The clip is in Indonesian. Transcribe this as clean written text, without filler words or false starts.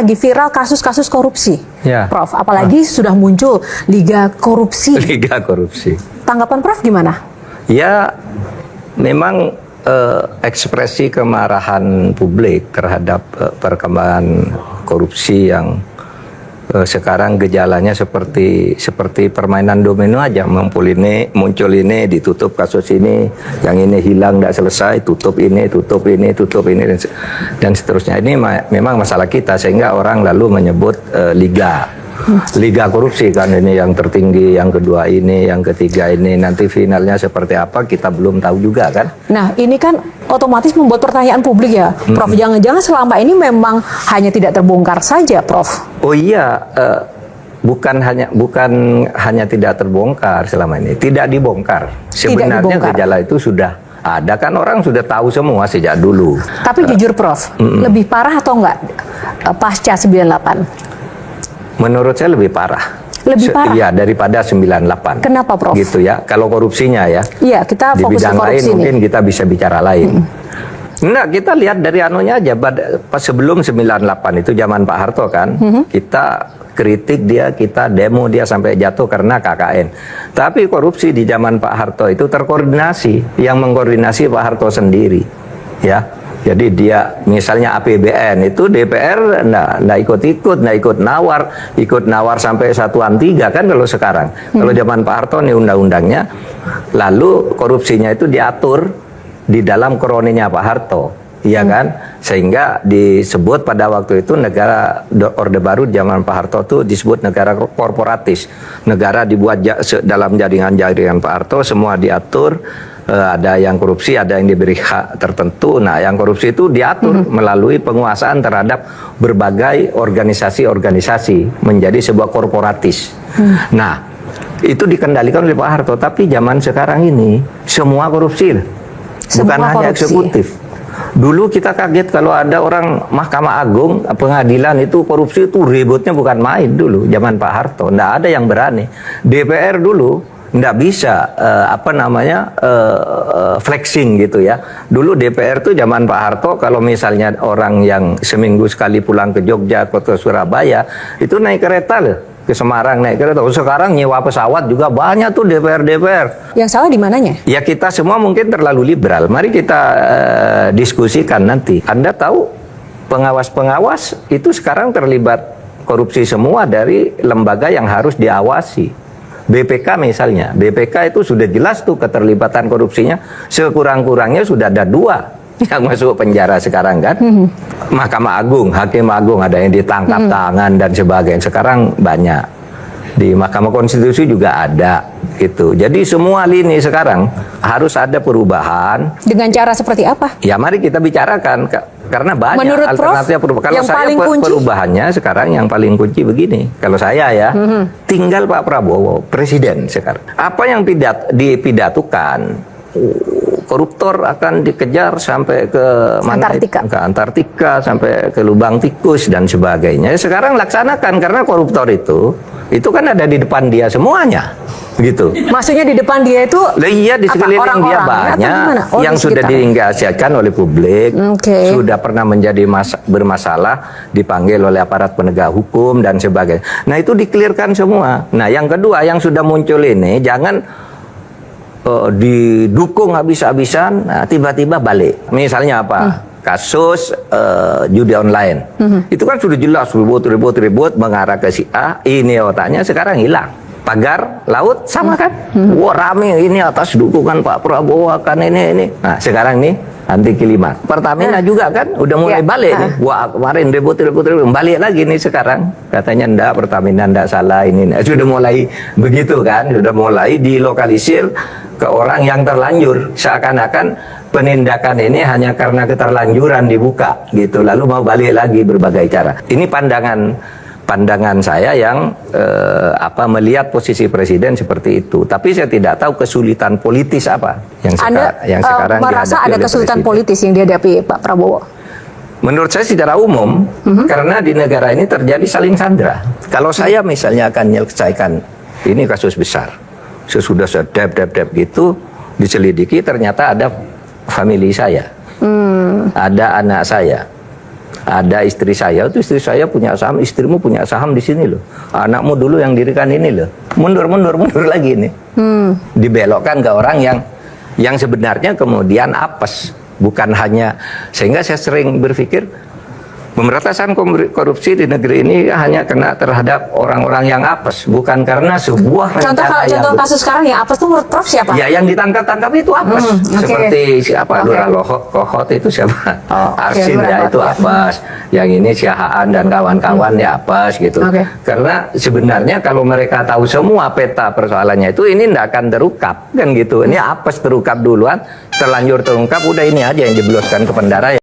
Lagi viral kasus-kasus korupsi, Ya. Prof. Apalagi sudah muncul Liga Korupsi. Liga Korupsi. Tanggapan Prof gimana? Ya, memang ekspresi kemarahan publik terhadap perkembangan korupsi yang sekarang gejalanya seperti permainan domino aja, muncul ini, ditutup kasus ini, yang ini hilang tidak selesai, tutup ini, dan seterusnya. Ini memang masalah kita, sehingga orang lalu menyebut Liga Korupsi kan, ini yang tertinggi, yang kedua ini, yang ketiga ini, nanti finalnya seperti apa kita belum tahu juga kan. Nah, ini kan otomatis membuat pertanyaan publik ya, Prof. Jangan-jangan selama ini memang hanya tidak terbongkar saja, Prof. Oh iya, bukan hanya tidak terbongkar selama ini, tidak dibongkar. Sebenarnya dibongkar. gejala itu sudah ada kan, orang sudah tahu semua sejak dulu. Tapi jujur, Prof, lebih parah atau enggak pasca 98? Menurut saya lebih parah. Lebih parah? Iya, daripada 98. Kenapa, Prof? Gitu ya, kalau korupsinya ya. Iya, kita di fokus ke bidang lain korupsi mungkin nih. kita bisa bicara lain. Nah, kita lihat dari anunya aja, pas sebelum 98 itu zaman Pak Harto kan, kita kritik dia, kita demo dia sampai jatuh karena KKN. Tapi korupsi di zaman Pak Harto itu terkoordinasi, yang mengkoordinasi Pak Harto sendiri, ya. Jadi dia misalnya APBN itu DPR nggak ikut nawar sampai satuan 3 kan kalau sekarang. Kalau zaman Pak Harto nih undang-undangnya, lalu korupsinya itu diatur di dalam kroninya Pak Harto, iya kan? Sehingga disebut pada waktu itu negara Orde Baru zaman Pak Harto itu disebut negara korporatis. Negara dibuat dalam jaringan-jaringan Pak Harto, semua diatur. Ada yang korupsi, ada yang diberi hak tertentu. Nah, yang korupsi itu diatur melalui penguasaan terhadap berbagai organisasi-organisasi menjadi sebuah korporatis. Nah, itu dikendalikan oleh Pak Harto. Tapi zaman sekarang ini semua korupsi, bukan hanya eksekutif. Dulu kita kaget kalau ada orang Mahkamah Agung, pengadilan itu korupsi itu ributnya bukan main dulu zaman Pak Harto. Nggak ada yang berani. DPR dulu nggak bisa flexing gitu ya. Dulu DPR tuh zaman Pak Harto, kalau misalnya orang yang seminggu sekali pulang ke Jogja atau ke Surabaya itu naik kereta loh, ke Semarang naik kereta. Sekarang nyewa pesawat juga banyak tuh DPR. Yang salah di mananya? Ya kita semua mungkin terlalu liberal. Mari kita diskusikan nanti. Anda tahu pengawas-pengawas itu sekarang terlibat korupsi semua dari lembaga yang harus diawasi. BPK misalnya, BPK itu sudah jelas tuh keterlibatan korupsinya, sekurang-kurangnya sudah ada 2 yang masuk penjara sekarang kan. Mahkamah Agung, Hakim Agung ada yang ditangkap tangan dan sebagainya, sekarang banyak. Di Mahkamah Konstitusi juga ada gitu. Jadi semua lini sekarang harus ada perubahan. Dengan cara seperti apa? Ya mari kita bicarakan, karena banyak menurut alternatif perubahan. Kalau saya perubahannya sekarang yang paling kunci begini. Kalau saya ya, tinggal Pak Prabowo presiden sekarang. Apa yang dipidatukan, koruptor akan dikejar sampai ke mana? Antartika. Ke Antartika, sampai ke lubang tikus dan sebagainya. Sekarang laksanakan, karena koruptor itu kan ada di depan dia semuanya. Gitu. Maksudnya di depan dia itu iya, di sekeliling dia banyak yang sudah diinggasikan oleh publik, sudah pernah menjadi bermasalah, dipanggil oleh aparat penegak hukum dan sebagainya. Nah, itu dikelirkan semua. Nah, yang kedua yang sudah muncul ini jangan didukung habis-habisan, nah, tiba-tiba balik. Misalnya apa? Kasus judi online. Itu kan sudah jelas ribut mengarah ke si A, ini otaknya sekarang hilang. Pagar laut sama kan? Wah, rame ini atas dukungan Pak Prabowo akan ini. Nah, sekarang nih anti kilimat. Pertamina juga kan udah mulai balik nih. Wah, kemarin ribut balik lagi nih sekarang. Katanya enggak, Pertamina enggak salah ini. Sudah mulai begitu kan? Sudah mulai dilokalisir ke orang yang terlanjur. Seakan-akan penindakan ini hanya karena keterlanjuran dibuka gitu. Lalu mau balik lagi berbagai cara. Ini pandangan saya yang melihat posisi presiden seperti itu. Tapi saya tidak tahu kesulitan politis apa yang sekarang merasa ada kesulitan presiden. Politis yang dihadapi Pak Prabowo? Menurut saya secara umum, karena di negara ini terjadi saling sandra. Kalau saya misalnya akan menyelesaikan ini kasus besar, sesudah saya dep gitu, diselidiki ternyata ada famili saya, ada anak saya, ada istri saya, itu istri saya punya saham, istrimu punya saham di sini loh. Anakmu dulu yang dirikan ini loh. Mundur lagi nih. Dibelokkan ke orang yang sebenarnya kemudian apes. Bukan hanya, sehingga saya sering berpikir pemberantasan korupsi di negeri ini hanya kena terhadap orang-orang yang apes, bukan karena sebuah Contoh kasus sekarang yang apes tuh menurut Prof siapa? Ya yang ditangkap itu apes. Seperti siapa? Lurah Kohot itu siapa? Arsin ya itu apes. Yang ini Syahaan dan kawan-kawan ya apes gitu. Karena sebenarnya kalau mereka tahu semua peta persoalannya itu, ini tidak akan terungkap kan gitu. Ini apes terungkap duluan, terlanjur terungkap, udah ini aja yang jebloskan ke pendara.